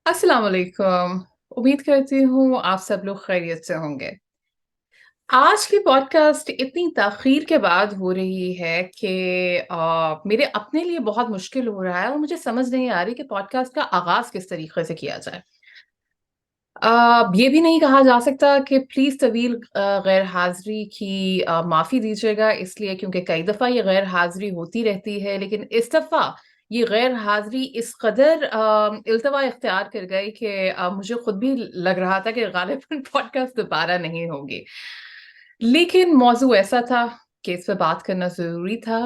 अस्सलाम वालेकुम। उम्मीद करती हूँ आप सब लोग खैरियत से होंगे। आज की पॉडकास्ट इतनी ताखीर के बाद हो रही है कि मेरे अपने लिए बहुत मुश्किल हो रहा है और मुझे समझ नहीं आ रही कि पॉडकास्ट का आगाज किस तरीके से किया जाए। ये भी नहीं कहा जा सकता कि प्लीज तवील गैर हाजिरी की माफी दीजिएगा, इसलिए क्योंकि कई दफा ये गैर हाजिरी होती रहती है, लेकिन इस दफा ये गैर हाजिरी इस कदर इल्तवा इख्तियार कर गई कि मुझे खुद भी लग रहा था कि गालिबन पॉडकास्ट दोबारा नहीं होगी। लेकिन मौजू ऐसा था कि इस पर बात करना जरूरी था।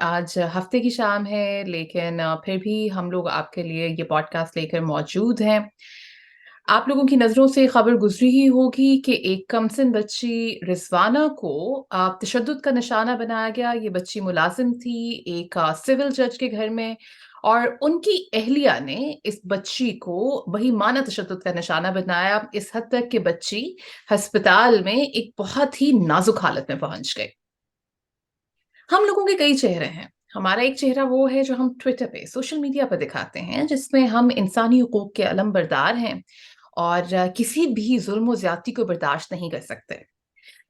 आज हफ्ते की शाम है, लेकिन फिर भी हम लोग आपके लिए ये पॉडकास्ट लेकर मौजूद हैं। आप लोगों की नज़रों से खबर गुजरी ही होगी कि एक कमसिन बच्ची रिजवाना को तशद्दुद का निशाना बनाया गया। ये बच्ची मुलाजिम थी एक सिविल जज के घर में, और उनकी अहलिया ने इस बच्ची को वही माना तशद्दुद का निशाना बनाया, इस हद तक कि बच्ची अस्पताल में एक बहुत ही नाजुक हालत में पहुंच गई। हम लोगों के कई चेहरे हैं। हमारा एक चेहरा वो है जो हम ट्विटर पे, सोशल मीडिया पर दिखाते हैं, जिसमें हम इंसानी हुकूक के अलमबरदार हैं और किसी भी जुल्म ज्यादती को बर्दाश्त नहीं कर सकते।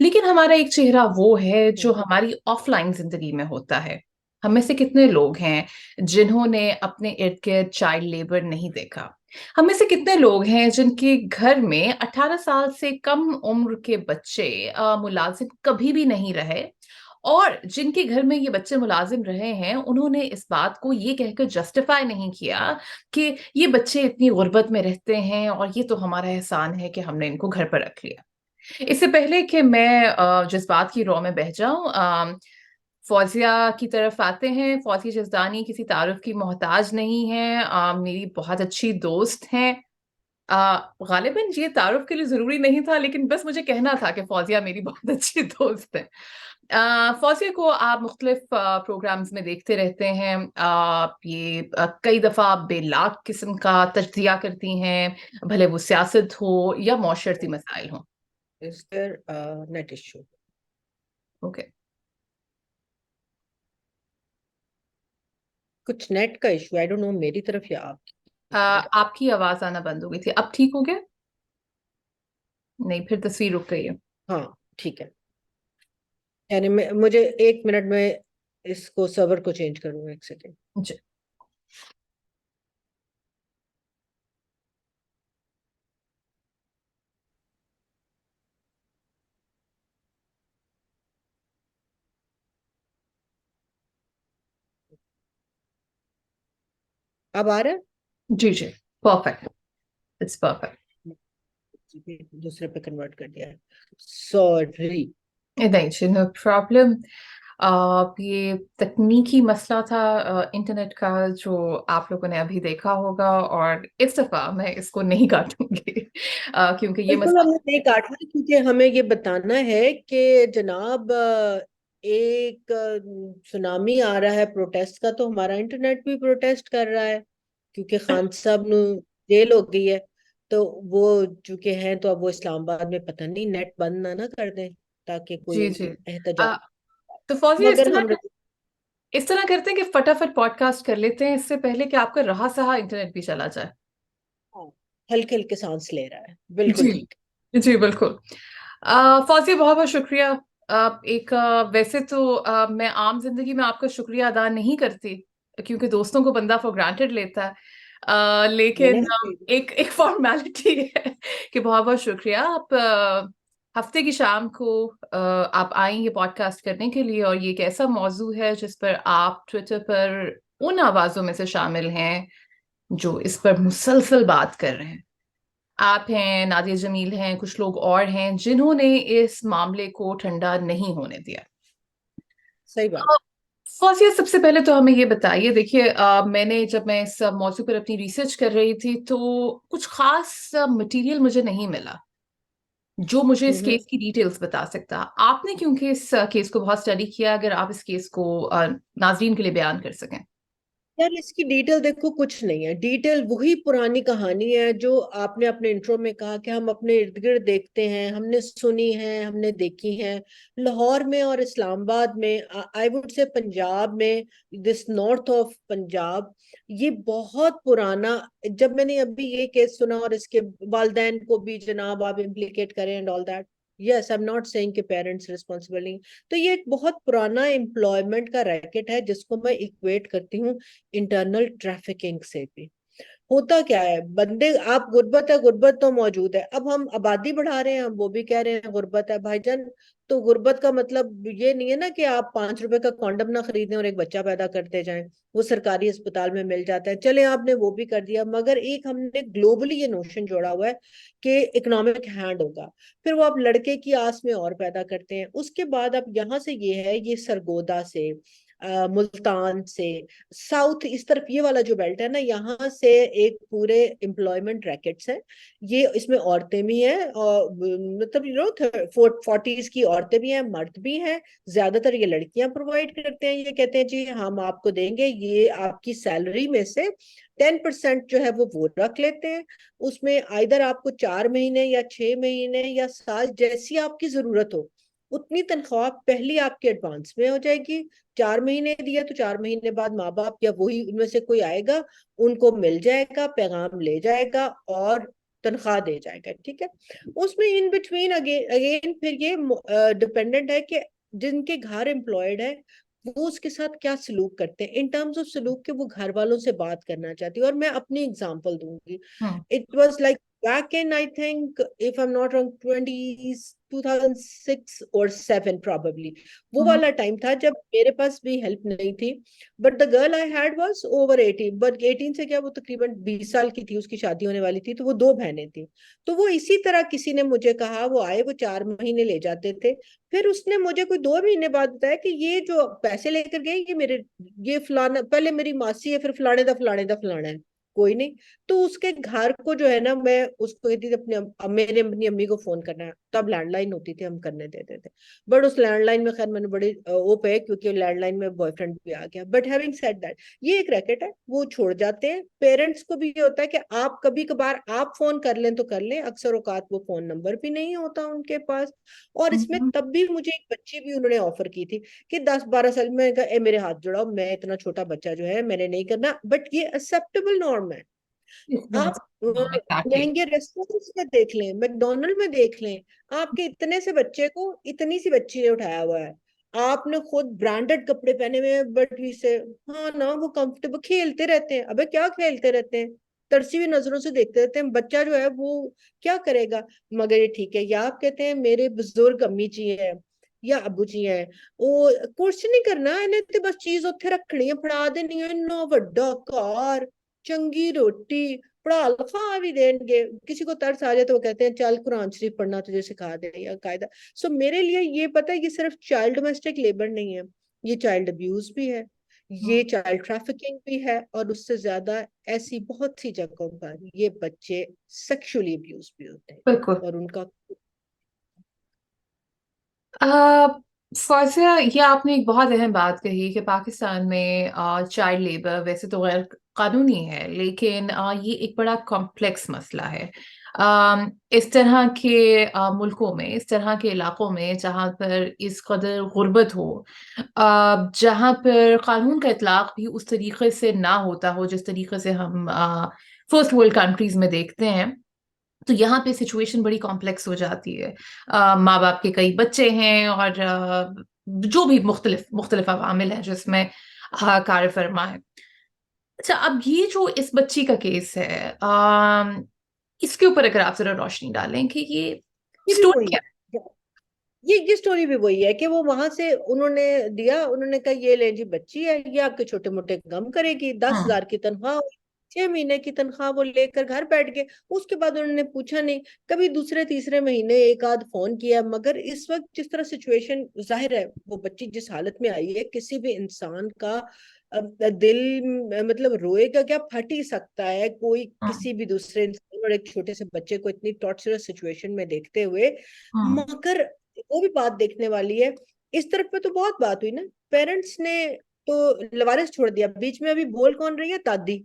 लेकिन हमारा एक चेहरा वो है जो हमारी ऑफलाइन जिंदगी में होता है। हम में से कितने लोग हैं जिन्होंने अपने इर्द गिर्द चाइल्ड लेबर नहीं देखा? हम में से कितने लोग हैं जिनके घर में 18 साल से कम उम्र के बच्चे मुलाजिम कभी भी नहीं रहे, और जिनके घर में ये बच्चे मुलाजिम रहे हैं उन्होंने इस बात को ये कहकर जस्टिफाई नहीं किया कि ये बच्चे इतनी गुर्बत में रहते हैं और ये तो हमारा एहसान है कि हमने इनको घर पर रख लिया। इससे पहले कि मैं जिस बात की रॉ में बह जाऊं, फौजिया की तरफ आते हैं। फौजिया जसदानी किसी तारुफ की मोहताज नहीं है, मेरी बहुत अच्छी दोस्त हैं। गालिबन ये तारुफ के लिए जरूरी नहीं था, लेकिन बस मुझे कहना था कि फौजिया मेरी बहुत अच्छी दोस्त है। फौजिया को आप मुख्तलिफ प्रोग्राम्स में देखते रहते हैं। आप ये कई दफा बेलाग किस्म का तज्जिया करती हैं, भले वो सियासत हो या मौशरती मसाइल हो। Is there a net issue? Okay. कुछ नेट का इशू, आई डोंट नो, मेरी तरफ या आपकी तरफ। आपकी आवाज आना बंद हो गई थी, अब ठीक हो गया? नहीं, फिर तस्वीर रुक गई है। हाँ, ठीक है। यानी मुझे 1 मिनट में इसको सर्वर को चेंज करूँ, 1 सेकेंड। जी। अब आ रहा है? जी जी, परफेक्ट। It's perfect. दूसरे पे कन्वर्ट कर दिया है, सॉरी। नहीं जी, नो प्रॉब्लम। ये तकनीकी मसला था इंटरनेट का, जो आप लोगों ने अभी देखा होगा, और इस दफा मैं इसको नहीं काटूंगी क्योंकि ये बिल्कुल मसला। हमने नहीं काटना, क्योंकि हमें ये बताना है कि जनाब एक सुनामी आ रहा है प्रोटेस्ट का, तो हमारा इंटरनेट भी प्रोटेस्ट कर रहा है, क्योंकि खान साहब नु जेल हो गई है। तो वो चूंकि हैं, तो अब वो इस्लामाबाद में पता नहीं नेट बंद ना कर दें, ताकि कोई जी जी। एहतजाज। तो फौजी मगर हम इस तरह करते हैं कि फटाफट पॉडकास्ट कर लेते हैं, इससे पहले कि आपका रहा सहा इंटरनेट भी चला जाए। हल्के हल्के सांस ले रहा है, बिल्कुल जी ठीक। जी, बिल्कुल। फौजी बहुत बहुत शुक्रिया। एक वैसे तो मैं आम जिंदगी में आपका शुक्रिया अदा नहीं करती, क्योंकि दोस्तों को बंदा फॉर ग्रांटेड लेता है। मैंने लेकिन एक एक फॉर्मेलिटी है कि बहुत बहुत शुक्रिया। आप हफ्ते की शाम को आप आई ये पॉडकास्ट करने के लिए, और ये एक ऐसा मौजू है जिस पर आप ट्विटर पर उन आवाजों में से शामिल हैं जो इस पर मुसलसल बात कर रहे हैं। आप हैं, नादिया जमील हैं, कुछ लोग और हैं जिन्होंने इस मामले को ठंडा नहीं होने दिया। सही बात। अ, फौजिया, सबसे पहले तो हमें ये बताइए, देखिए मैंने जब मैं इस मौजू पर अपनी रिसर्च कर रही थी तो कुछ खास मटेरियल मुझे नहीं मिला जो मुझे इस हम्म। केस की डिटेल्स बता सकता। आपने क्योंकि इस केस को बहुत स्टडी किया, अगर आप इस केस को नाजरीन के लिए बयान कर सकें। यार इसकी डिटेल देखो, कुछ नहीं है डिटेल, वही पुरानी कहानी है जो आपने अपने इंट्रो में कहा कि हम अपने इर्द गिर्द देखते हैं, हमने सुनी है, हमने देखी है। लाहौर में और इस्लामाबाद में, आई वुड से पंजाब में, दिस नॉर्थ ऑफ पंजाब, ये बहुत पुराना। जब मैंने अभी ये केस सुना और इसके वालदैन को भी जनाब आप इम्प्लीकेट करें and all that, yes I am not saying कि पेरेंट्स रिस्पॉन्सिबल नहीं। तो ये एक बहुत पुराना एम्प्लॉयमेंट का रैकेट है जिसको मैं इक्वेट करती हूँ इंटरनल ट्रैफिकिंग से भी। होता क्या है, बंदे, आप गुर्बत है, गुर्बत तो मौजूद है, अब हम आबादी बढ़ा रहे हैं, हम वो भी कह रहे हैं गुर्बत है भाईजान। तो गुर्बत का मतलब ये नहीं है ना कि आप 5 रुपए का कॉन्डम ना खरीदें और एक बच्चा पैदा करते जाएं, वो सरकारी अस्पताल में मिल जाता है, चले आपने वो भी कर दिया, मगर एक हमने ग्लोबली ये नोशन जोड़ा हुआ है कि इकोनॉमिक हैंड होगा। फिर वो आप लड़के की आस में और पैदा करते हैं, उसके बाद अब यहाँ से ये है, ये सरगोदा से, मुल्तान से, साउथ इस तरफ ये वाला जो बेल्ट है ना, यहाँ से एक पूरे एम्प्लॉयमेंट रैकेट्स है। ये इसमें औरतें भी हैं, और मतलब 40s की औरतें भी हैं, मर्द भी हैं। ज्यादातर ये लड़कियां प्रोवाइड करते हैं, ये कहते हैं जी हम आपको देंगे, ये आपकी सैलरी में से 10% जो है वो रख लेते हैं। उसमें आइदर आपको 4 महीने या 6 महीने या साल, जैसी आपकी जरूरत हो उतनी तनख्वाह पहली आपके एडवांस में हो जाएगी। 4 महीने दिया तो 4 महीने बाद माँ बाप या वही उनमें से कोई आएगा, उनको मिल जाएगा, पैगाम ले जाएगा और तनख्वाह दे जाएगा, ठीक है। उसमें इन बिटवीन अगेन अगेन फिर ये डिपेंडेंट है कि जिनके घर एम्प्लॉयड है वो उसके साथ क्या सलूक करते हैं, इन टर्म्स ऑफ सलूक के वो घर वालों से बात करना चाहती है। और मैं अपनी एग्जांपल दूंगी। Hmm. It was like back in, I think, if I'm not wrong, 2006 or 7 probably, वो हम्म। वाला टाइम था जब मेरे पास भी हेल्प नहीं थी। But the girl I had was over 18, but 18 से क्या, वो तकरीबन 20 साल की थी, उसकी शादी होने वाली थी, तो वो 2 बहनें थी। तो वो इसी तरह किसी ने मुझे कहा, वो आए, वो 4 महीने ले जाते थे। फिर उसने मुझे कोई 2 महीने बाद बताया कि ये जो पैसे लेकर गए, ये मेरे, ये फलाना, पहले मेरी मासी है, फिर फलाने दा फलाना है, कोई नहीं। तो उसके घर को जो है ना, मैं उसको कहती थी अपने मेरे अपनी अम्मी को फोन करना है, तब लैंडलाइन होती थी, हम करने देते थे। बट उस लैंडलाइन में खैर मैंने बड़ी वो पे, क्योंकि लैंडलाइन में बॉयफ्रेंड भी आ गया। बट हैविंग सेड दैट, ये एक रैकेट है, वो छोड़ जाते हैं। पेरेंट्स को भी ये होता है कि आप कभी कभार आप फोन कर लें तो कर लें, अक्सर औकात वो फोन नंबर भी नहीं होता उनके पास। और इसमें हम्म। तब भी मुझे एक बच्ची भी उन्होंने ऑफर की थी कि 10-12 साल में, ए मेरे हाथ जुड़ाओ, मैं इतना छोटा बच्चा जो है मैंने नहीं करना। बट ये एक्सेप्टेबल नॉर्म है। इसमें आप एग्जैक्टली। महंगे रेस्टोरेंट्स में देख लें, मैकडोनल्ड में देख लें, आपके इतने से बच्चे को इतनी सी बच्ची ने उठाया हुआ है, आपने खुद ब्रांडेड कपड़े पहने हुए हैं, बट से, हाँ ना, वो कंफर्टेबल खेलते रहते हैं। अबे क्या खेलते रहते हैं, तरसी हुई नजरों से देखते रहते हैं, बच्चा जो है वो क्या करेगा। मगर ये ठीक है, या आप कहते हैं मेरे बुजुर्ग अम्मी जी है या अबू जी है, वो कुछ नहीं करना इन्हें, तो बस चीज उत्थे रखनी है, फड़ा देनी है, इन्ना ਵੱਡਾ कार, चंगी रोटी, पढ़ा लिखा भी देंगे। किसी को तरस आ जाए तो वो कहते हैं चल कुरान शरीफ पढ़ना तुझे सिखा दे या कायदा। सो मेरे लिए ये पता है, ये सिर्फ चाइल्ड डोमेस्टिक लेबर नहीं है, ये चाइल्ड अब्यूज भी है, ये चाइल्ड ट्रैफिकिंग भी है, और उससे ज्यादा ऐसी बहुत सी जगहों पर ये बच्चे सेक्सुअली अब्यूज भी होते हैं बिल्कुल। और उनका। आ, फौजिया, ये आपने एक बहुत अहम बात कही कि पाकिस्तान में चाइल्ड लेबर वैसे तो गैर कानूनी है, लेकिन ये एक बड़ा कॉम्प्लेक्स मसला है। इस तरह के मुल्कों में, इस तरह के इलाकों में जहाँ पर इस कदर गुर्बत हो, जहाँ पर कानून का इतलाक भी उस तरीके से ना होता हो जिस तरीके से हम फर्स्ट वर्ल्ड कंट्रीज में देखते हैं, तो यहाँ पे सिचुएशन बड़ी कॉम्प्लेक्स हो जाती है। माँ बाप के कई बच्चे हैं और जो भी मुख्तलिफ मुख्तलिफ अवामिल हैं जिसमें कार फरमा है। अच्छा, अब ये जो इस बच्ची का केस है, इसके ऊपर अगर आप जरा रोशनी डालें कि ये ये भी स्टोरी वही क्या है, ये स्टोरी भी वही है कि वो वहां से उन्होंने दिया, उन्होंने कहा ये ले जी बच्ची है, ये आपके छोटे मोटे गम करेगी, है। 10,000 की तनख्वाह, 6 महीने की तनख्वाह, वो लेकर घर बैठ गए। उसके बाद उन्होंने पूछा नहीं, कभी दूसरे तीसरे महीने एक आध फोन किया। मगर इस वक्त जिस तरह सिचुएशन जाहिर है, वो बच्ची जिस हालत में आई है, किसी भी इंसान का दिल मतलब रोएगा क्या, फट ही सकता है कोई हम्म। किसी भी दूसरे इंसान और एक छोटे से बच्चे को इतनी टॉर्चरस सिचुएशन में देखते हुए। हम्म। मगर वो भी बात देखने वाली है, इस तरफ पे तो बहुत बात हुई ना, पेरेंट्स ने तो लवारिस छोड़ दिया, बीच में अभी बोल कौन रही है? दादी।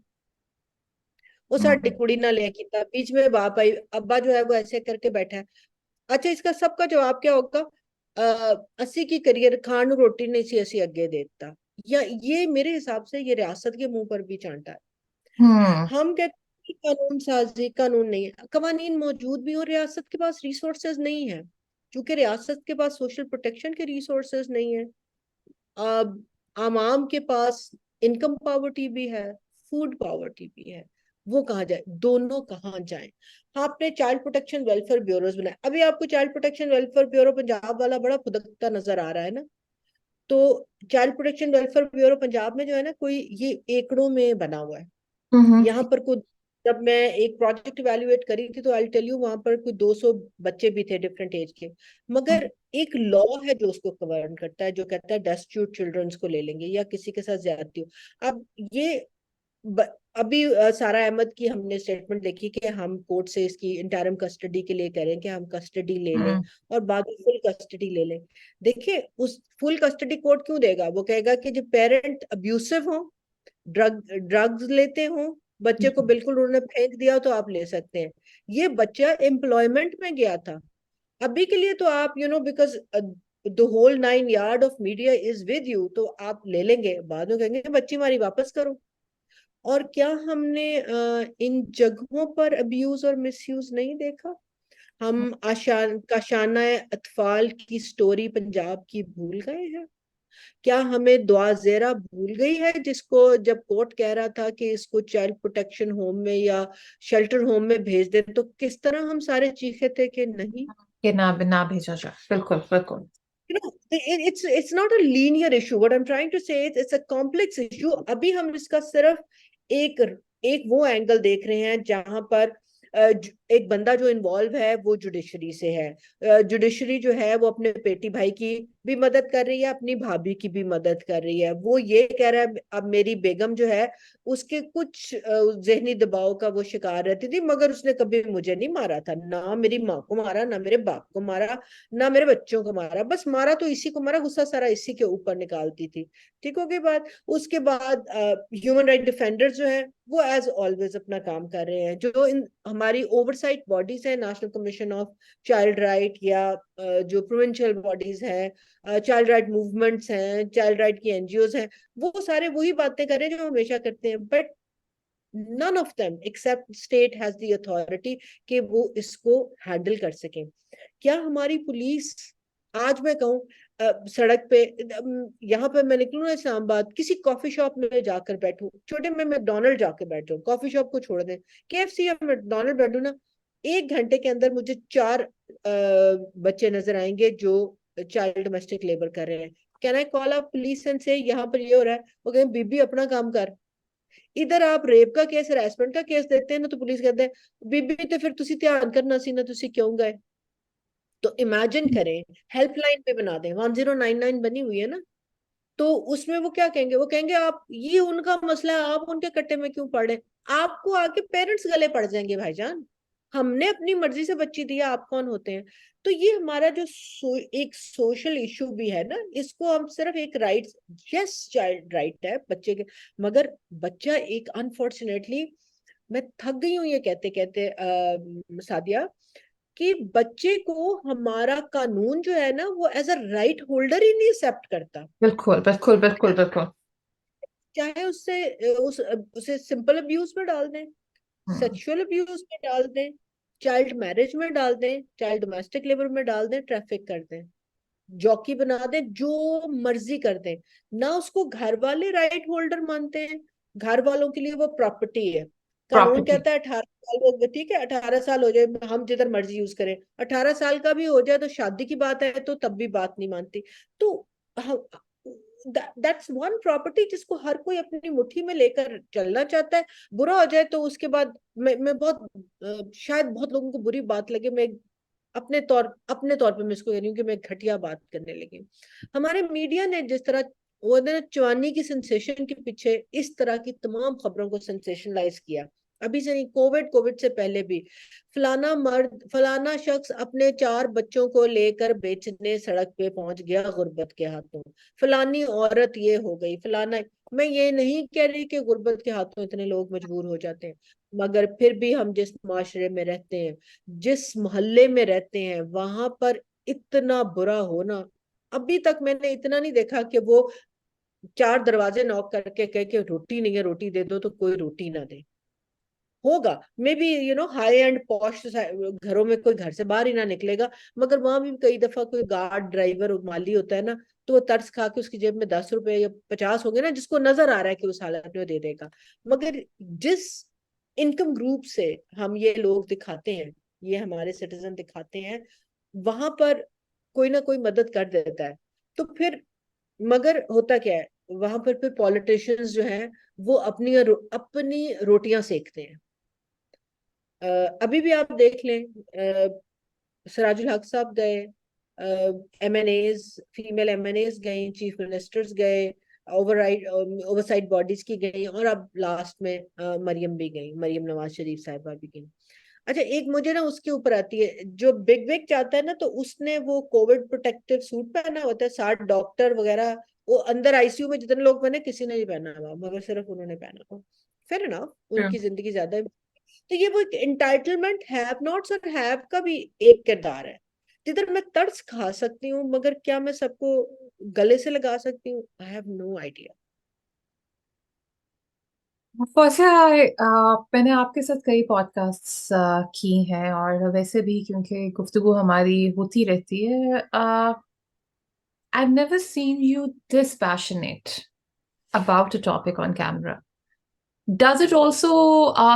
वो साडी हम्म कुड़ी ना ले किता, बीच में बाप आई, अब्बा जो है वो ऐसे करके बैठा है। अच्छा, इसका सबका जवाब क्या होगा? अस्सी की करियर खान नूं रोटी नहीं सी असी अगे देता। या ये मेरे हिसाब से ये रियासत के मुंह पर भी चांटा है। हम्म हम कहते हैं कि कानून साजी, कानून नहीं है, कवानीन मौजूद भी, और रियासत के पास रिसोर्सेज नहीं है, क्योंकि रियासत के पास सोशल प्रोटेक्शन के रिसोर्सेज नहीं है। अब आवाम के पास इनकम पावर्टी भी है, फूड पावर्टी भी है। वो कहाँ जाए? दोनों कहाँ जाए? हाँ, आपने चाइल्ड प्रोटेक्शन वेलफेयर ब्यूरोज बनाए, अभी आपको child protection welfare bureau Punjab वाला बड़ा खुदकता नजर आ रहा है ना। तो child protection welfare bureau Punjab में जो है ना, कोई ये एकड़ों में बना हुआ है। हम्म यहाँ पर कुछ, जब मैं एक प्रोजेक्ट इवेल्युएट करी थी, तो आई टेल यू, वहां पर कुछ 200 बच्चे भी थे डिफरेंट एज के। मगर एक लॉ है जो उसको गवर्न करता है, जो कहता है डेस्टिट्यूट चिल्ड्रंस को ले लेंगे या किसी के साथ ज्यादती हो। अब ये ब, अभी सारा अहमद की हमने स्टेटमेंट देखी कि हम कोर्ट से इसकी इंटरिम कस्टडी के लिए कह रहे हैं कि हम कस्टडी ले लें, हम्म और बाद में फुल कस्टडी ले लें। देखिए, उस फुल कस्टडी कोर्ट क्यों देगा? वो कहेगा कि जब पेरेंट अब्यूसिव हो, ड्रग्स लेते हो, बच्चे को बिल्कुल उन्होंने फेंक दिया, तो आप ले सकते हैं। ये बच्चा एम्प्लॉयमेंट में गया था, अभी के लिए तो आप because the whole 9 yard of media is with you, तो आप ले लेंगे, बाद में कहेंगे बच्ची हमारी वापस करो। और क्या हमने इन जगहों पर अब्यूज और मिसयूज नहीं देखा? हम काशाना अतफाल की स्टोरी पंजाब की भूल गए हैं? क्या हमें दुआ जेरा भूल गई है, जिसको जब कोर्ट कह रहा था कि इसको चाइल्ड प्रोटेक्शन होम में या शेल्टर होम में भेज दे, तो किस तरह हम सारे चीखे थे कि नहीं? कि ना भेजा जाए, बिल्कुल बिल्कुल। It's not a linear issue. What I'm trying to say is it's a complex issue. अभी हम इसका सिर्फ एक एक वो एंगल देख रहे हैं जहां पर एक बंदा जो इन्वॉल्व है वो जुडिशरी से है। जुडिशरी जो है वो अपने बेटी भाई की भी मदद कर रही है, अपनी भाभी की भी मदद कर रही है। वो ये कह रहा है, अब मेरी बेगम जो है उसके कुछ जहनी दबाव का वो शिकार रहती थी, मगर उसने कभी मुझे नहीं मारा था, ना मेरी माँ को मारा, ना मेरे बाप को मारा, ना मेरे बच्चों को मारा, बस मारा तो इसी को मारा, गुस्सा सारा इसी के ऊपर निकालती थी। ठीक हो गई बात। उसके बाद ह्यूमन राइट डिफेंडर्स जो है वो एज ऑलवेज अपना काम कर रहे हैं। जो इन हमारी ओवरसाइट बॉडीज है, national commission of child right, या जो प्रोविंशियल बॉडीज हैं, चाइल्ड राइट मूवमेंट्स हैं, चाइल्ड राइट की एनजीओज हैं, वो सारे वही बातें कर रहे हैं जो हमेशा करते हैं। But none of them except state has the authority कि वो इसको हैंडल कर सकें। क्या हमारी पुलिस, आज मैं कहूँ सड़क पे, यहाँ पे मैं निकलूँ ना इस्लामाबाद, किसी कॉफी शॉप में जाकर बैठूं, छोटे में मैकडोनल्ड जाकर बैठूं, कॉफी शॉप को छोड़ दें, केएफसी या मैकडोनल्ड बैठूं ना, 1 घंटे के अंदर मुझे 4 बच्चे नजर आएंगे जो चाइल्ड डोमेस्टिक लेबर कर रहे हैं। Can I call up police and से यहाँ पर ये हो रहा है? वो कहें बीबी अपना काम कर। इधर आप रेप का केस, हरासमेंट का केस देते हैं ना, तो पुलिस कहते हैं बीबी तो फिर तुसी ध्यान करना सी ना, तुसी क्यों गए? तो इमेजिन करें, हेल्पलाइन पे बना दें, 1099 बनी हुई है ना, तो उसमें वो क्या कहेंगे? वो कहेंगे आप, ये उनका मसला है, आप उनके कट्टे में क्यों पड़े? आपको आके पेरेंट्स गले पड़ जाएंगे भाईजान। हमने अपनी मर्जी से बच्ची दिया, आप कौन होते हैं? तो ये हमारा जो एक सोशल इशू भी है ना, इसको हम सिर्फ एक राइट, यस चाइल्ड राइट है बच्चे के, मगर बच्चा एक अनफॉर्चुनेटली, मैं थक गई हूँ ये कहते कहते सादिया, कि बच्चे को हमारा कानून जो है ना वो एज अ राइट होल्डर ही नहीं एक्सेप्ट करता। बिल्कुल बिल्कुल बिल्कुल बिल्कुल। चाहे उसे सिंपल अब्यूज में डाल दें, हम्म सेक्सुअल अब्यूज में डाल दें, चाइल्ड मैरिज में डाल दें, चाइल्ड डोमेस्टिक लेबर में डाल दें, ट्रैफिक कर दें, जॉकी बना दें, जो मर्जी कर दें, ना उसको घर वाले राइट होल्डर मानते हैं। घर वालों के लिए वो प्रॉपर्टी है। कानून प्रॉपर्टी। कहता है 18 साल हो, ठीक है 18 साल हो जाए, हम जिधर मर्जी यूज करें, 18 साल का भी हो जाए तो शादी की बात है, तो तब भी बात नहीं मानती। तो दैट्स वन प्रॉपर्टी जिसको हर कोई अपनी मुट्ठी में लेकर चलना चाहता है। बुरा हो जाए तो उसके बाद मैं बहुत शायद बहुत लोगों को बुरी बात लगे, मैं अपने तौर पे मैं इसको कह रही हूँ कि मैं घटिया बात करने लगी हूँ। हमारे मीडिया ने जिस तरह वो ना चवानी की सेंसेशन के पीछे इस तरह की तमाम खबरों को सेंसेशनलाइज किया, अभी से नहीं, कोविड से पहले भी। फलाना मर्द, फलाना शख्स अपने 4 बच्चों को लेकर बेचने सड़क पे पहुंच गया गुर्बत के हाथों, फलानी औरत ये हो गई, फलाना। मैं ये नहीं कह रही कि गुर्बत के हाथों इतने लोग मजबूर हो जाते हैं, मगर फिर भी हम जिस माशरे में रहते हैं, जिस मोहल्ले में रहते हैं, वहां पर इतना बुरा होना, अभी तक मैंने इतना नहीं देखा कि वो 4 दरवाजे नॉक करके कह के रोटी नहीं है, रोटी दे दो, तो कोई रोटी ना दे। होगा may be, high and posh घरों में कोई घर से बाहर ही ना निकलेगा, मगर वहां भी कई दफा कोई गार्ड, ड्राइवर, माली होता है ना, तो वो तरस खा के उसकी जेब में 10 रुपए या 50 होंगे ना, जिसको नजर आ रहा है कि उस हालत में वो दे देगा। मगर जिस इनकम ग्रुप से हम ये लोग दिखाते हैं, ये हमारे सिटीजन दिखाते हैं, वहां पर कोई ना कोई मदद कर देता है। तो फिर, मगर होता क्या है, वहां पर फिर पॉलिटिशियंस जो हैं, वो अपनी रोटियां सेकते हैं। अभी भी आप देख लें, सराजुल हक साहब गए, एमएनएज, फीमेल एमएनएज गई, चीफ मिनिस्टर्स गए, ओवरसाइट बॉडीज की गई, और अब लास्ट में मरियम भी गई, मरियम नवाज शरीफ साहिबा भी गई। अच्छा, एक मुझे ना उसके ऊपर आती है, जो बिग विग जाता है ना, तो उसने वो कोविड प्रोटेक्टिव सूट पहना होता है, 60 डॉक्टर वगैरह, वो अंदर आईसीयू में जितने लोग बने, किसी ने नहीं पहना हुआ, मगर सिर्फ उन्होंने पहना हुआ। फिर ना, उनकी जिंदगी ज्यादा। तो ये वो एंटाइटलमेंट, हैव नॉट्स और हैव का भी एक किरदार है, जिधर मैं तर्स खा सकती हूँ, मगर क्या मैं सबको गले से लगा सकती हूँ? I have no idea. वैसे मैंने आपके साथ कई पॉडकास्ट्स की हैं, और वैसे भी क्योंकि गुफ्तगू हमारी होती रहती है, I've never seen you this passionate about a topic on camera. Does it also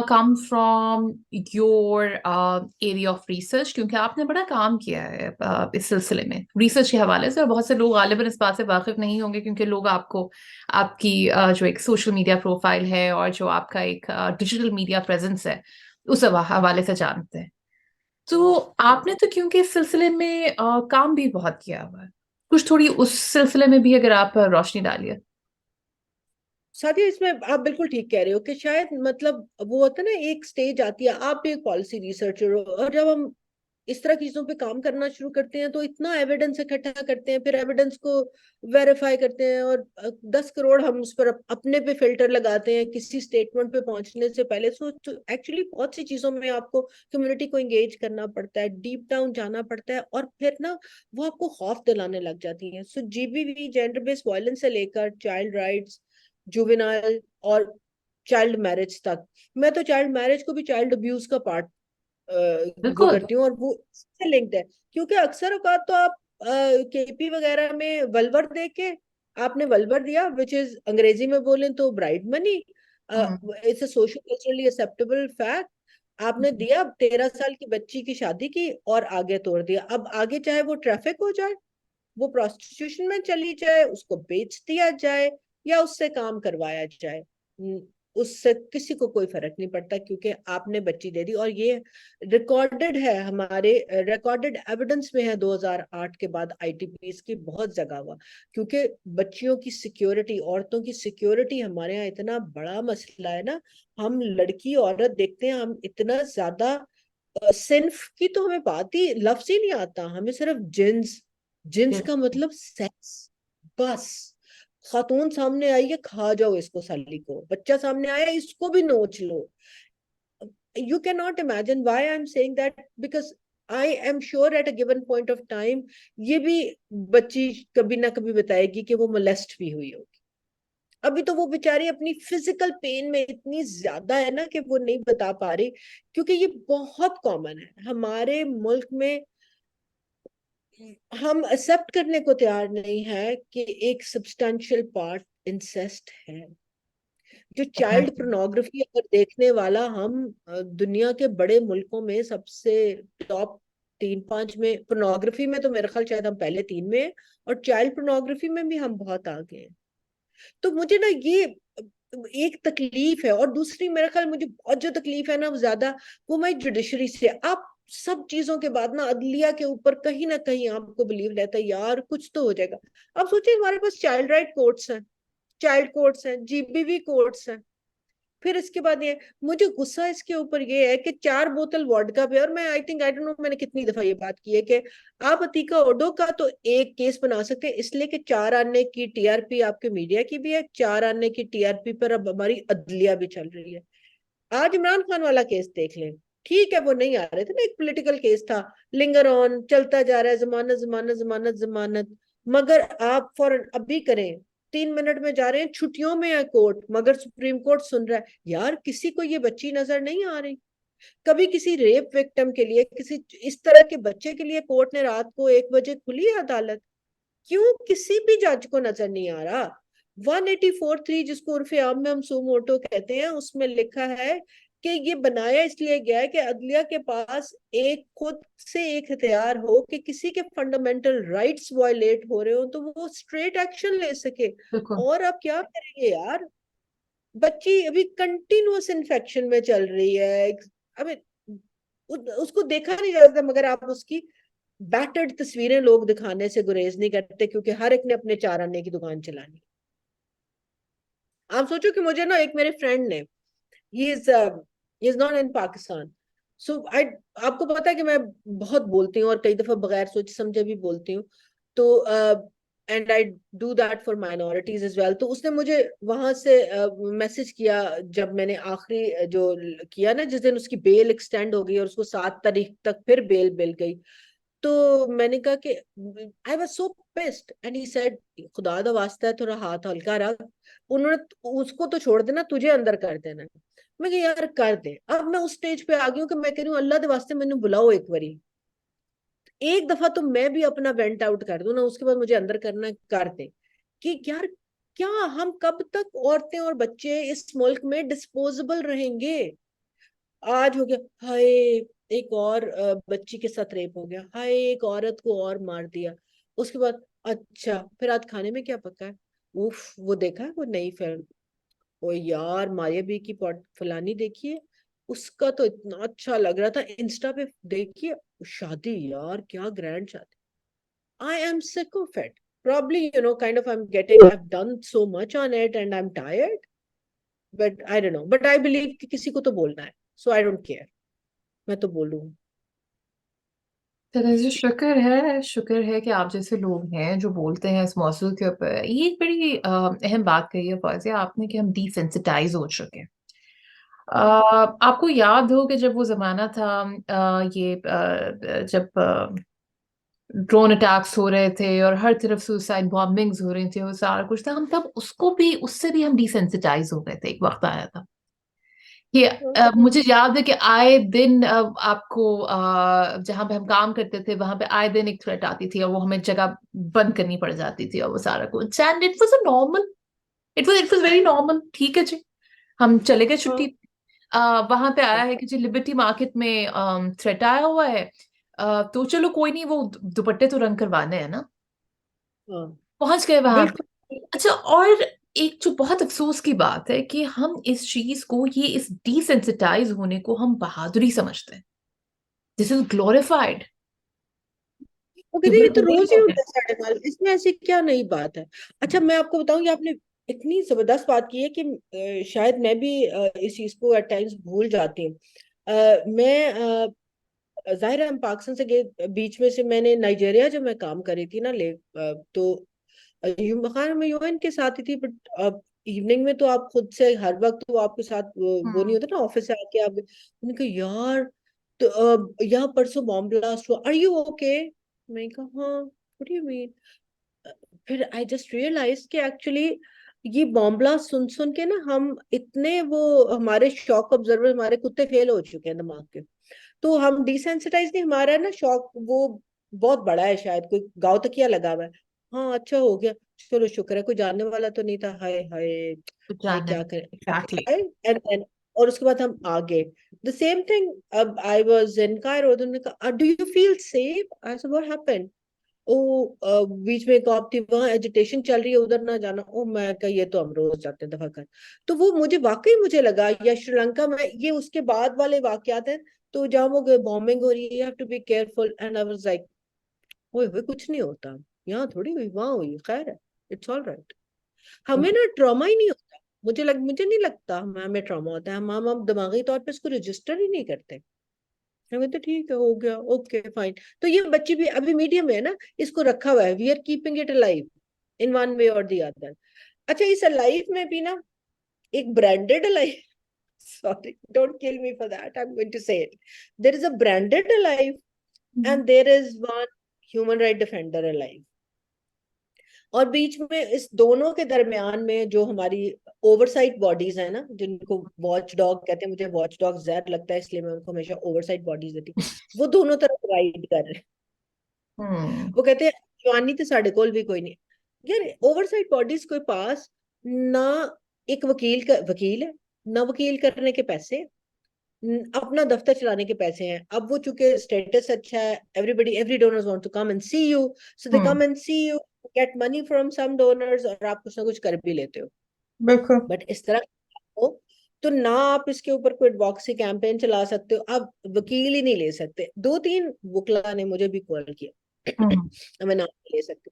come from your area of research? क्योंकि आपने बड़ा काम किया है इस सिलसिले में रिसर्च के हवाले से, और बहुत से लोग गालिबन इस बात से वाकिफ नहीं होंगे, क्योंकि लोग आपको आपकी जो एक सोशल मीडिया प्रोफाइल है और जो आपका एक डिजिटल मीडिया प्रेजेंस है, उस हवाले से जानते हैं। तो आपने तो क्योंकि इस सिलसिले में काम भी बहुत किया हुआ है, कुछ थोड़ी उस सिलसिले में भी अगर आप रोशनी डालिए। साथिया, इसमें आप बिल्कुल ठीक कह रहे हो कि शायद, मतलब वो होता है ना, एक स्टेज आती है, आप भी एक पॉलिसी रिसर्चर हो, और जब हम इस तरह की चीजों पे काम करना शुरू करते हैं, तो इतना एविडेंस इकट्ठा करते हैं, फिर एविडेंस को वेरीफाई करते हैं, और 10 करोड़ हम उस पर अपने पे फिल्टर लगाते हैं किसी स्टेटमेंट पे पहुंचने से पहले। सो एक्चुअली बहुत सी चीजों में आपको कम्युनिटी को एंगेज करना पड़ता है, डीप डाउन जाना पड़ता है, और फिर ना वो आपको खौफ दिलाने लग जाती है। सो जीबीवी, जेंडर बेस्ड वायलेंस से लेकर चाइल्ड राइट्स, जुवेनाइल और चाइल्ड मैरिज तक, मैं तो चाइल्ड मैरिज को भी चाइल्ड अब्यूज का पार्ट वो बिल्कुल। करती हूँ, और वो इससे लिंक्ड है, क्योंकि अक्सर औकात तो आप केपी वगैरह में वल्वर देख के, आपने वल्वर दिया, विच इज अंग्रेजी में बोलें तो bride money, hmm. It's a social culturally acceptable fact. आपने हम्म। दिया, 13 साल की बच्ची की शादी की, और आगे तोड़ दिया। अब आगे चाहे वो ट्रैफिक हो जाए, वो प्रोस्टिट्यूशन में चली जाए, उसको बेच दिया जाए, या उससे काम करवाया जाए, उससे किसी को कोई फर्क नहीं पड़ता, क्योंकि आपने बच्ची दे दी। और ये रिकॉर्डेड है, हमारे रिकॉर्डेड एविडेंस में है, 2008 के बाद आईटीपीस की बहुत जगह हुआ, क्योंकि बच्चियों की सिक्योरिटी, औरतों की सिक्योरिटी हमारे यहाँ इतना बड़ा मसला है ना। हम लड़की औरत देखते हैं, हम इतना ज्यादा सिन्फ की तो हमें बात ही, लफ्ज ही नहीं आता, हमें सिर्फ जिन्स, जिन्स का मतलब सेक्स, बस। खातून सामने आई है, खा जाओ इसको, साली को, बच्चा सामने आया, इसको भी नोच लो। You cannot imagine why I'm saying that, because I am sure at a given point of time ये भी बच्ची कभी ना कभी बताएगी कि वो मोलेस्ट भी हुई होगी। अभी तो वो बेचारी अपनी फिजिकल पेन में इतनी ज्यादा है ना, कि वो नहीं बता पा रही, क्योंकि ये बहुत कॉमन है हमारे मुल्क में। हम एक्सेप्ट करने को तैयार नहीं है कि एक सब्सटेंशियल पार्ट इंसेस्ट है। जो चाइल्ड पोर्नोग्राफी अगर देखने वाला, हम दुनिया के बड़े मुल्कों में सबसे टॉप 3-5 में, पोर्नोग्राफी में तो मेरे ख्याल शायद हम पहले 3 में हैं, और चाइल्ड पोर्नोग्राफी में भी हम बहुत आगे हैं। तो मुझे ना ये एक तकलीफ है, और दूसरी मेरे ख्याल मुझे बहुत जो तकलीफ है ना, वो ज्यादा, वो मैं जुडिशरी से, आप सब चीजों के बाद ना अदलिया के ऊपर कहीं ना कहीं आपको बिलीव रहता है, यार कुछ तो हो जाएगा। अब सोचिए, हमारे पास चाइल्ड राइट कोर्ट्स हैं, चाइल्ड कोर्ट्स हैं, जीबीवी कोर्ट्स हैं, फिर इसके बाद ये, मुझे गुस्सा इसके ऊपर ये है कि 4 बोतल वोडका पे, और मैं आई डोंट नो मैंने कितनी दफा ये बात की है कि आप अतीका ओडो का तो एक केस बना सकते हैं, इसलिए कि 4 आने की टीआरपी आपके मीडिया की भी है, 4 आने की टीआरपी पर अब हमारी अदलिया भी चल रही है। आज इमरान खान वाला केस देख लें, ठीक है वो नहीं आ रहे थे ना, एक पॉलिटिकल केस था, लिंगर ऑन चलता जा रहा है, जमानत जमानत जमानत जमानत, मगर आप फॉरन अभी करें, 3 मिनट में जा रहे हैं, छुट्टियों में है कोर्ट, मगर सुप्रीम कोर्ट सुन रहा है। यार किसी को ये बच्ची नजर नहीं आ रही? कभी किसी रेप विक्टिम के लिए, किसी इस तरह के बच्चे के लिए कोर्ट ने रात को 1 बजे खुली है अदालत? क्यों किसी भी जज को नजर नहीं आ रहा? 184(3 जिसको उर्फे आम में हम सुमोटो कहते हैं, उसमें लिखा है कि ये बनाया इसलिए गया है कि अदलिया के पास एक खुद से एक हथियार हो कि किसी के फंडामेंटल राइट्स वायलेट हो रहे हो तो वो स्ट्रेट एक्शन ले सके। बिल्कुल। और अब क्या करेंगे यार? बच्ची अभी कंटिन्यूअस इन्फेक्शन में चल रही है। अभी उसको देखा नहीं जा सकता, मगर आप उसकी बैटर्ड तस्वीरें लोग दिखाने से गुरेज नहीं करते, क्योंकि हर एक ने अपने 4 आने की दुकान चलानी। आप सोचो कि मुझे ना, एक मेरे फ्रेंड ने, he is not in Pakistan, so I, आपको पता है कि मैं बहुत बोलती हूँ और कई दफा बगैर सोचे समझे भी बोलती हूँ, तो and I do that for minorities as well. तो उसने मुझे वहां से मैसेज किया, जब मैंने आखिरी जो किया ना, जिस दिन उसकी बेल एक्सटेंड हो गई और उसको 7 तारीख तक फिर बेल मिल गई, तो मैंने कहा कि I was so pissed and he said, खुदा दा वास्ता है थोड़ा हाथ हल्का रख, उन्होंने उसको तो छोड़ देना, तुझे अंदर कर देना। मैं कहा यार कर दे। अब मैं उस स्टेज पे आ गई हूँ कि मैं कह रही हूँ अल्लाह के वास्ते मैंने बुलाओ एक बारी, एक दफा तो मैं भी अपना वेंट आउट कर दूं ना, उसके बाद मुझे अंदर करना कर दे। कि यार क्या हम कब तक औरतें और बच्चे इस मुल्क में डिस्पोजेबल रहेंगे? आज हो गया, हाय एक और बच्ची के साथ रेप हो गया, हाय एक औरत को और मार दिया, उसके बाद अच्छा फिर आज खाने में क्या पका है? उफ, वो देखा है वो नई फिल्म, ओ यार माया बी की पॉट फलानी देखिए, उसका तो इतना अच्छा लग रहा था इंस्टा पे, देखिए शादी, यार क्या ग्रैंड शादी। I am sick of it. Probably, kind of I've done so much on it and I'm tired, but I don't know. But I believe कि किसी को तो बोलना है, so I don't care. मैं तो बोलूँ। चलिए जी, शुक्र है कि आप जैसे लोग हैं जो बोलते हैं इस मौजूद के ऊपर। ये एक बड़ी अहम बात कही है फौजिया आपने कि हम डिसेंसिटाइज हो चुके हैं। आपको याद हो कि जब वो जमाना था, जब ड्रोन अटैक्स हो रहे थे और हर तरफ सुसाइड बॉम्बिंग्स हो रही थी और सारा कुछ था, हम तब उसको भी उससे भी हम डिसेंसिटाइज हो गए थे। एक वक्त आया था कि मुझे याद है कि आए दिन जहां पे हम काम करते थे वहां पे आए दिन एक थ्रेट आती थी और वो हमें जगह बंद करनी पड़ जाती थी और वो सारा कुछ, and it was a normal, it was very normal. ठीक है जी, हम चले गए छुट्टी। हाँ वहां पे आया है कि जी लिबर्टी मार्केट में थ्रेट आया हुआ है, तो चलो कोई नहीं, वो दुपट्टे तो रंग करवाने हैं ना। हाँ पहुंच गए वहां पे। बिल्कुल। अच्छा, और एक जो बहुत अफसोस की बात है कि हम इस चीज को, ये इस डिसेंसिटाइज होने को हम बहादुरी समझते हैं। This is glorified. वो ये कहते हैं बड़े ये तो बड़े रोज ही लोग हैं। होता है साढ़े साल, इसमें ऐसी क्या नई बात है? अच्छा मैं आपको बताऊं, ये आपने इतनी जबरदस्त बात की है कि शायद मैं भी इस चीज को एट टाइम्स भूल जाती हूँ। मैं जाहिर है हम पाकिस्तान से गए, बीच में से मैंने नाइजेरिया जब मैं काम कर रही थी ना, तो खान में यूएन के साथ ही थी, बट इवनिंग में तो आप खुद से हर वक्त वो आपके साथ वो नहीं हम्म। होता ना, ऑफिस से आके आप, उन्होंने कहा यार तो यहाँ परसों बॉम्ब ब्लास्ट हुआ, आर यू ओके? मैं कहा हाँ, व्हाट डू यू मीन? फिर आई जस्ट रियलाइज कि एक्चुअली ये बॉम्ब ब्लास्ट सुन सुन के ना हम इतने वो, हमारे शॉक ऑब्जर्वर, हमारे कुत्ते फेल हो चुके हैं दिमाग के। तो हम डिसेंसिटाइज नहीं, हमारा है ना शौक वो बहुत बड़ा है, शायद कोई गाँव तकिया लगा हुआ है। हाँ अच्छा हो गया, चलो शुक्र है कोई जानने वाला तो नहीं था, हाय हाय, कुछ हाय जानना है। क्या एग्जैक्टली। करें। एंड और उसके बाद हम आगे, द सेम थिंग। अब आई वाज इन कायरो, उन्होंने कहा do you feel safe? I said what happened? ओ बीच में एक आप थी, वहां एजिटेशन चल रही है, उधर ना जाना। ओ मैं कहा ये तो हम रोज जाते हैं दफा कर। तो वो मुझे वाकई मुझे लगा, या श्रीलंका में ये उसके बाद वाले वाकयात हैं, तो जहाँ वो बॉम्बिंग हो रही है, you have to be careful, and I was like ओए होए कुछ नहीं होता, यहाँ थोड़ी हुई, वहां हुई, खैर है, इट्स ऑल राइट। हमें ना ट्रॉमा ही नहीं होता। मुझे नहीं लगता हमें ट्रॉमा होता है। हम दिमागी तौर पे इसको रजिस्टर ही नहीं करते। हम कहते ठीक है, हो गया, ओके फाइन। तो ये बच्ची भी अभी मीडियम में है ना, इसको रखा हुआ है, we are keeping it alive in one way और द अदर। अच्छा, इस अलाइव में भी ना एक branded alive, sorry, don't kill me for that, I'm going to say it. There is a branded alive and there is one human right defender alive. और बीच में इस दोनों के दरमियान में जो हमारी ओवरसाइट बॉडीज है ना, जिनको वॉच डॉग कहते हैं, मुझे वॉच डॉग जहर लगता है इसलिए मैं उनको हमेशा ओवरसाइट बॉडीज देती, वो दोनों तरफ राइड कर रहे हैं। हम्म। वो कहते हैं जवानी तो साढ़े कोल भी कोई नहीं। यार ओवरसाइट बॉडीज के पास ना एक वकील है, ना वकील करने के पैसे, अपना दफ्तर चलाने के पैसे हैं। अब वो चूंकि स्टेटस अच्छा है, every donors want to come and see you, so they come and see you, get money from some donors, और आप कुछ ना कुछ कर भी लेते हो। बिल्कुल। बट इस तरह हो तो ना आप इसके ऊपर कोई एडवॉक्सी कैंपेन चला सकते हो, आप वकील ही नहीं ले सकते। 2-3 वकला ने मुझे भी कॉल हम्म। किया, मैं नाम नहीं ले सकती।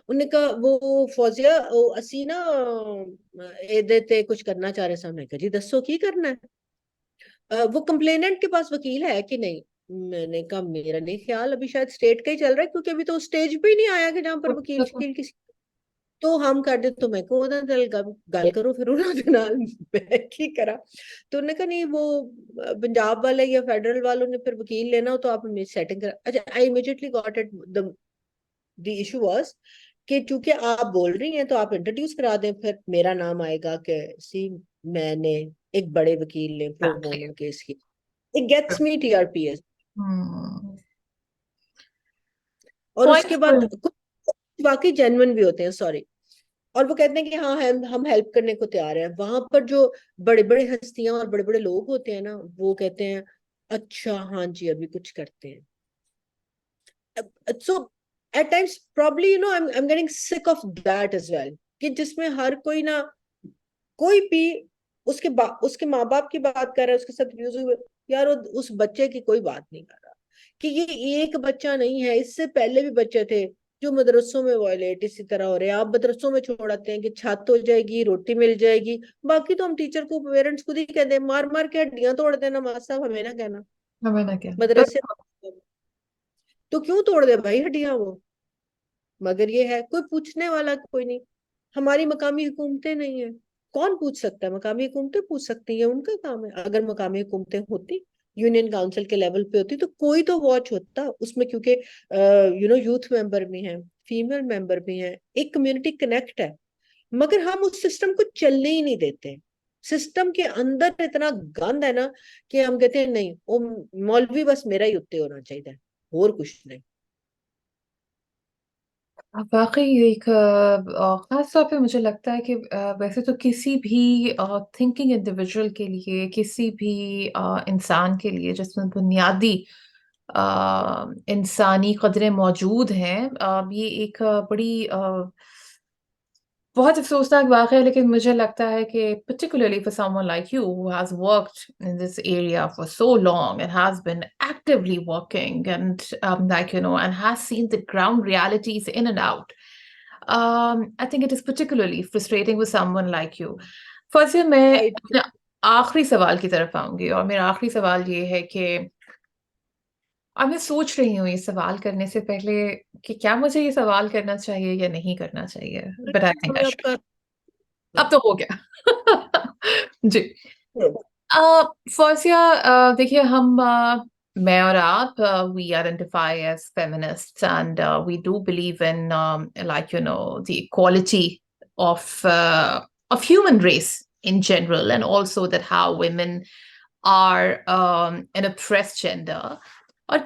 उन्होंने कहा वो फौजिया असी ना एदे ते कुछ करना चाह रहे थे। मैं कहा जी दसो की करना है। वो कंप्लेनेंट के पास वकील है कि नहीं? मैंने कहा मेरा नहीं ख्याल, अभी शायद स्टेट का ही चल रहा है, क्योंकि अभी तो स्टेज पे ही नहीं आया कि जहां पर वकील बिल्कुल। शकील किसी। तो हम कर दे तो मैं को गल करो फिर उन्होंने नाल मैं की करा। तो उन्होंने कहा नहीं, वो पंजाब वाले या फेडरल वालों ने फिर वकील लेना हो तो आप हमें सेटिंग करा। अच्छा, I immediately got it. The issue was कि चूंकि आप बोल रही हैं तो आप इंट्रोड्यूस करा दें, फिर मेरा नाम आएगा कि सी मैंने एक बड़े वकील ने प्रो एग्जैक्टली। बोनो केस की। It gets me TRPs. Hmm. और उसके बाद पॉइंट। कुछ वाकई जेन्युइन भी होते हैं, सॉरी, और वो कहते हैं कि हाँ हम हेल्प करने को तैयार हैं। वहां पर जो बड़े बड़े हस्तियां और बड़े बड़े लोग होते हैं ना, वो कहते हैं अच्छा हाँ जी अभी कुछ करते हैं। So at times probably I am getting sick of that as well, कि जिसमें हर कोई ना, कोई भी उसके माँ बाप की बात कर रहा है, उसके साथ अब्यूज हुए, यार उस बच्चे की कोई बात नहीं कर रहा। कि ये एक बच्चा नहीं है, इससे पहले भी बच्चे थे जो मदरसों में वायलेट इसी तरह हो रहे हैं। आप मदरसों में छोड़ाते हैं कि छत हो जाएगी, रोटी मिल जाएगी, बाकी तो हम टीचर को, पेरेंट्स खुद ही कहते हैं मार मार के हड्डियां तोड़ देना, मास्टर साहब हमें ना कहना। हमें ना क्या। मदरसे तो क्यों तोड़ दे भाई हड्डियां वो? मगर ये है कोई पूछने वाला कोई नहीं। हमारी मकामी हुकूमतें नहीं है, कौन पूछ सकता है? मकामी हुकूमतें पूछ सकती हैं, उनका काम है। अगर मकामी हुकूमतें होती, यूनियन काउंसिल के लेवल पे होती, तो कोई तो वॉच होता उसमें, क्योंकि यूथ मेंबर भी हैं, फीमेल मेंबर भी हैं, एक कम्युनिटी कनेक्ट है। मगर हम उस सिस्टम को चलने ही नहीं देते। सिस्टम के अंदर इतना गंद है ना कि हम कहते हैं नहीं, वो मौलवी बस मेरा ही उत्ते होना चाहिए, और कुछ नहीं। वाकई एक खास तौर पे मुझे लगता है कि वैसे तो किसी भी थिंकिंग इंडिविजुअल के लिए, किसी भी इंसान के लिए जिसमें बुनियादी इंसानी कदरें मौजूद हैं, ये एक बड़ी बहुत अफसोसनाक वाक़या है। लेकिन मुझे लगता है कि particularly for someone like you who has worked in this area for so long and has been actively working and and has seen the ground realities in and out, I think it is particularly frustrating with someone like you. First मैं right. अपने आखिरी सवाल की तरफ आऊंगी, और मेरा आखिरी सवाल ये है कि अब मैं सोच रही हूँ ये सवाल करने से पहले कि क्या मुझे ये सवाल करना चाहिए या नहीं करना चाहिए, बट आई थिंक आई हमें शुड। आपका अब तो हो गया। जी। फौजिया, देखिए हम मैं और आप, we identify as feminists and we do believe in the equality of human race in general, and also that how women are an oppressed gender, और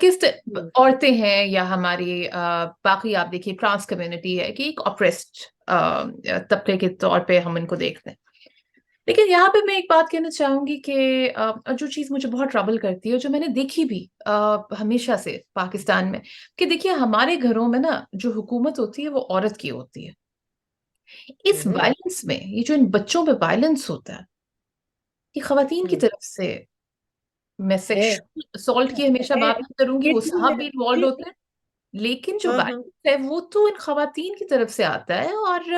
औरतें हैं या हमारी बाकी आप देखिए ट्रांस कम्युनिटी है कि एक ऑप्रेस्ड तबके के तौर पे हम इनको देखते हैं। लेकिन यहाँ पे मैं एक बात कहना चाहूंगी कि जो चीज मुझे बहुत ट्रबल करती है, जो मैंने देखी भी हमेशा से पाकिस्तान में, कि देखिए हमारे घरों में ना जो हुकूमत होती है वो औरत की होती है। इस वायलेंस में, ये जो इन बच्चों पे वायलेंस होता है, ये खवातीन की तरफ से, मैं है सेक्सुअल असॉल्ट की हमेशा है बात नहीं करूंगी, ये वो चीज साहब है, भी इन्वॉल्व ये होते हैं, लेकिन जो हाँ हाँ। वायलेंस है वो तो इन खवातीन की तरफ से आता है। और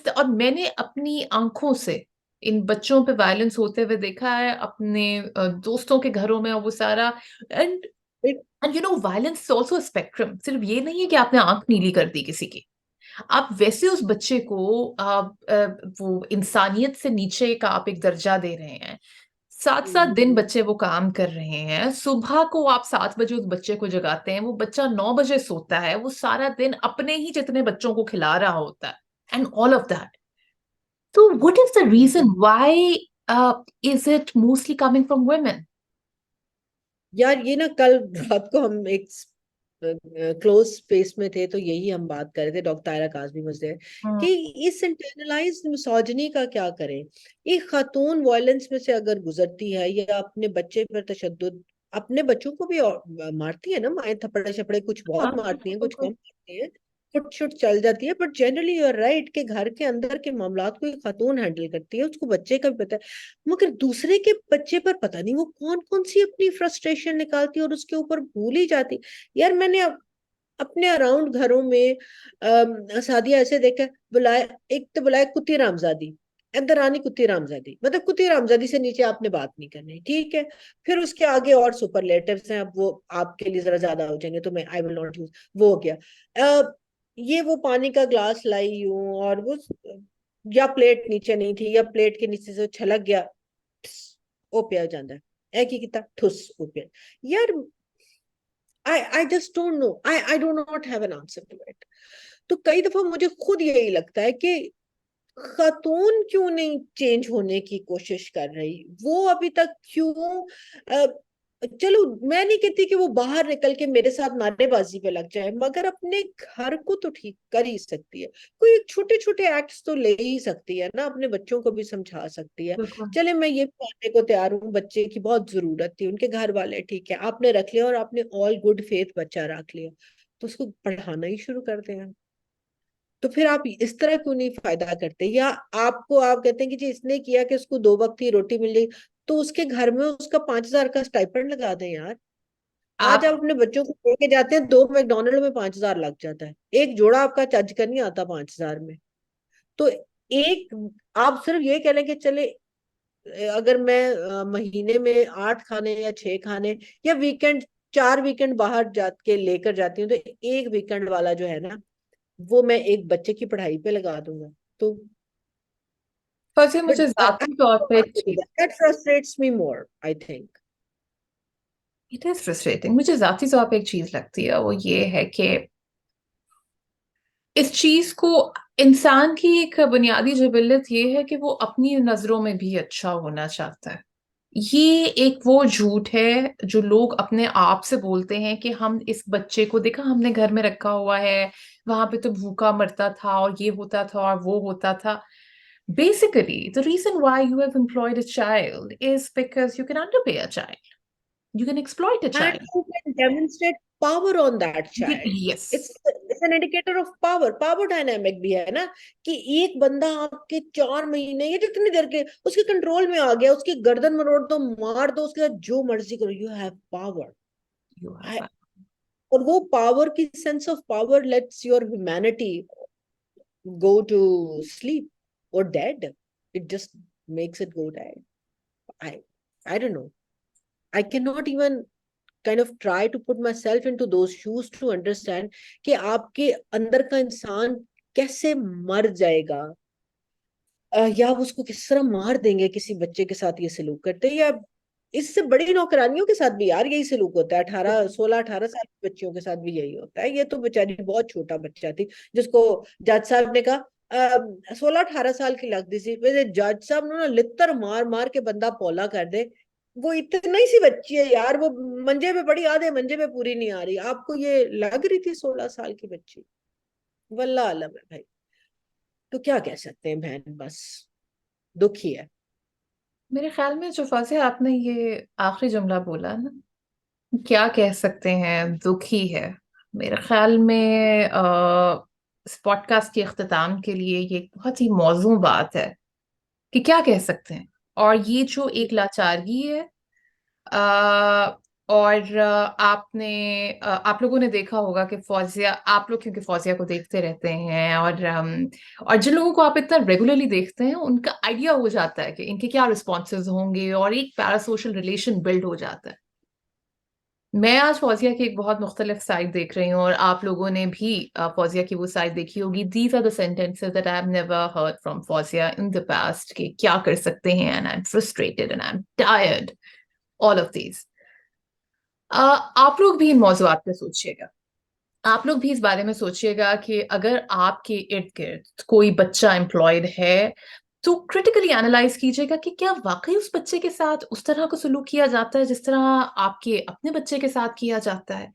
और मैंने अपनी आंखों से इन बच्चों पे वायलेंस होते हुए देखा है अपने दोस्तों के घरों में, और वो सारा। And and violence is also spectrum. सिर्फ ये नहीं है कि आपने आंख नीली कर दी किसी की, आप वैसे उस बच्चे को वो इंसानियत से नीचे का आप एक दर्जा दे रहे हैं। सात सात हम्म, दिन बच्चे वो काम कर रहे हैं, सुबह को आप 7 बजे उस बच्चे को जगाते हैं, वो बच्चा 9 बजे सोता है, वो सारा दिन अपने ही जितने बच्चों को खिला रहा होता है, एंड ऑल ऑफ दैट। तो what is the reason why is it mostly coming from women? यार ये ना कल रात को हम एक क्लोज स्पेस में थे, तो यही हम बात कर रहे थे, डॉक्टर तायरा काजमी मुझसे, कि इस इंटरनलाइज्ड मिसोजिनी का क्या करें। एक खातून वायलेंस में से अगर गुजरती है या अपने बच्चे पर तशद्दुद, अपने बच्चों को भी मारती है ना माएं, थप्पड़े शपड़े कुछ हाँ, बहुत मारती हैं, बिल्कुल कुछ कम बिल्कुल। मारती हैं, फुट शुट चल जाती है, but generally you are right कि घर के अंदर के मामलात को एक खातून हैंडल करती है, उसको बच्चे का भी पता है। मगर दूसरे के बच्चे पर पता नहीं वो कौन कौन सी अपनी फ्रस्ट्रेशन निकालती है और उसके ऊपर भूल ही जाती। यार मैंने अपने अराउंड घरों में शादियां ऐसे देखा, बुलाए, एक तो बुलाए कुत्ती रामजादी, अंदर आनी कुत्ती रामजादी, मतलब कुत्ती रामजादी से नीचे आपने बात नहीं करनी, ठीक है। फिर उसके आगे और सुपरलेटिव्स हैं, अब वो आपके लिए जरा ज्यादा हो जाएंगे, तो मैं आई विल नॉट यूज, वो हो गया। ये वो पानी का ग्लास लाई हूँ और वो, या प्लेट नीचे नहीं थी या प्लेट के नीचे से छलक गया, वो पिया जाता है, ऐ की किता ठुस वो पिया। यार I just don't know. I do not have an answer to it. तो कई दफा मुझे खुद यही लगता है कि खातून क्यों नहीं चेंज होने की कोशिश कर रही, वो अभी तक क्यों चलो मैं नहीं कहती कि वो बाहर निकल के मेरे साथ नारेबाजी पे लग जाए, मगर अपने घर को तो ठीक कर ही सकती है। कोई छोटे छोटे एक्ट्स तो ले ही सकती है ना, अपने बच्चों को भी समझा सकती है। बिल्कुल। चले मैं ये मानने को तैयार हूँ, बच्चे की बहुत जरूरत थी, उनके घर वाले ठीक है, आपने रख लिया और आपने ऑल गुड फेथ बच्चा रख लिया, तो उसको पढ़ाना ही शुरू कर दें। तो फिर आप इस तरह क्यों नहीं फायदा करते, या आपको आप कहते हैं कि जी इसने किया कि उसको 2 वक्त की रोटी मिल रही, तो उसके घर में उसका 5,000 का स्टाइपेंड लगा दें यार। आज आप आप अपने बच्चों को लेके जाते हैं, 2 मैकडोनल्ड में 5,000 लग जाता है, एक जोड़ा आपका चज कर नहीं आता 5,000 में। तो एक, आप सिर्फ ये कह लें कि चले अगर मैं महीने में 8 खाने या 6 खाने या वीकेंड, 4 वीकेंड बाहर जाके लेकर जाती हूँ, तो एक वीकेंड वाला जो है ना, वो मैं एक बच्चे की पढ़ाई पे लगा दूंगा। तो फर्स्ट बट मुझे जाती तौर पे एक चीज, that frustrates me more I think. It is frustrating, मुझे जाती तौर पे एक चीज लगती है, वो ये है कि इस चीज को, इंसान की एक बुनियादी जिबिल्लत ये है कि वो अपनी नजरों में भी अच्छा होना चाहता है। ये एक वो झूठ है जो लोग अपने आप से बोलते हैं कि हम इस बच्चे को देखा, हमने घर में रखा हुआ है, वहां पे तो भूखा मरता था और ये होता था और वो होता था। Basically, the reason why you have employed a child is because you can underpay a child. You can exploit a And child. you can demonstrate power on that You can, child. yes. It's an indicator of power, power dynamic भी है ना, कि एक बंदा आपके 4 महीने या जितनी देर के उसके कंट्रोल में आ गया, उसकी गर्दन मरोड़ दो, मार दो, उसके साथ जो मर्जी करो, you have power. You have. और वो पावर की sense of power let's your humanity go to sleep or dead. It just makes it go dead. I I don't know. I cannot even kind of try to put myself into those shoes to understand कि आपके अंदर का इंसान कैसे मर जाएगा, या उसको किस तरह मार देंगे किसी बच्चे के साथ ये सलूक करते हैं, या इससे बड़ी नौकरानियों के साथ भी यार यही सलूक होता है, 16-18 साल के बच्चियों के साथ भी यही होता है। ये तो बेचारी बहुत छोटा बच्चा थी जिसको जज साहब ने कहा 16-18 साल की लगती थी, वैसे जज साहब ने ना लित्तर मार मार के बंदा पौला कर दे। वो इतनी सी बच्ची है यार, वो मंजे पे पड़ी, आधे मंजे पे पूरी नहीं आ रही, आपको ये लग रही थी 16 साल की बच्ची। वल्लाह आलम है भाई। तो क्या कह सकते हैं बहन, बस दुखी है। मेरे ख्याल में जो फौजी आपने ये आखिरी जुमला बोला ना, क्या कह सकते हैं, दुखी है। मेरे ख्याल में इस पॉडकास्ट के इख्तिताम के लिए ये एक बहुत ही मौजूद बात है कि क्या कह सकते हैं। और ये जो एक लाचारगी है, और आप लोगों ने देखा होगा कि फौजिया, आप लोग क्योंकि फौजिया को देखते रहते हैं, और जिन लोगों को आप इतना रेगुलरली देखते हैं उनका आइडिया हो जाता है कि इनके क्या रिस्पॉन्सेज होंगे, और एक पैरासोशल रिलेशन बिल्ड हो जाता है। मैं आज फौजिया की एक बहुत मुख्तलिफ साइड देख रही हूँ, और आप लोगों ने भी फौजिया की वो साइड देखी होगी। These are the sentences that I have never heard from Fauzia in the past, कि क्या कर सकते हैं, and I am frustrated and I am tired, all of these. आप लोग भी इन मौजुआत पे सोचिएगा। आप लोग भी इस बारे में सोचिएगा कि अगर आपके इर्द गिर्द कोई बच्चा एम्प्लॉयड है, तो क्रिटिकली एनालाइज कीजिएगा कि क्या वाकई उस बच्चे के साथ उस तरह का सलूक किया जाता है जिस तरह आपके अपने बच्चे के साथ किया जाता है।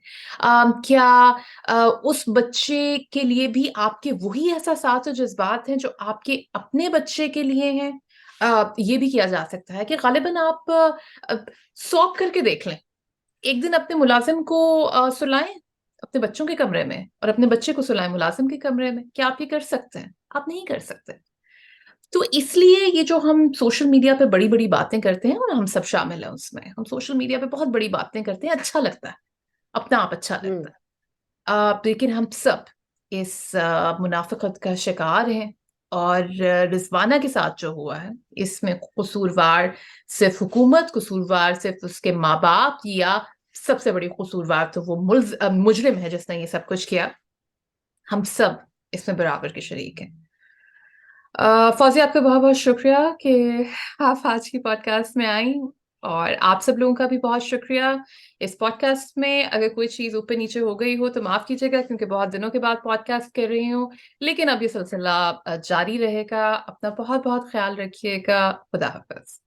क्या उस बच्चे के लिए भी आपके वही एहसासात और जज्बात हैं जो आपके अपने बच्चे के लिए हैं। ये भी किया जा सकता है कि गालिबन आप सॉक करके देख लें। एक दिन अपने मुलाजिम को सुलाएं अपने बच्चों के कमरे में, और अपने बच्चे को सुलाएं मुलाजिम के कमरे में। क्या आप ये कर सकते हैं? आप नहीं कर सकते। तो इसलिए ये जो हम सोशल मीडिया पे बड़ी बड़ी बातें करते हैं, और हम सब शामिल हैं उसमें, हम सोशल मीडिया पे बहुत बड़ी बातें करते हैं, अच्छा लगता है, अपना आप अच्छा लगता हम्म। है। लेकिन हम सब इस मुनाफिकत का शिकार हैं। और रिजवाना के साथ जो हुआ है, इसमें कसूरवार सिर्फ हुकूमत, कसूरवार सिर्फ उसके माँ बाप, या सबसे बड़ी कसूरवार तो वो मुजरिम है जिसने ये सब कुछ किया। हम सब इसमें बराबर के शरीक हैं। फौजी, आपका बहुत बहुत शुक्रिया कि आप आज की पॉडकास्ट में आई, और आप सब लोगों का भी बहुत शुक्रिया। इस पॉडकास्ट में अगर कोई चीज़ ऊपर नीचे हो गई हो तो माफ़ कीजिएगा, क्योंकि बहुत दिनों के बाद पॉडकास्ट कर रही हूँ। लेकिन अब ये सिलसिला जारी रहेगा। अपना बहुत बहुत ख्याल रखिएगा। खुदा हाफिज।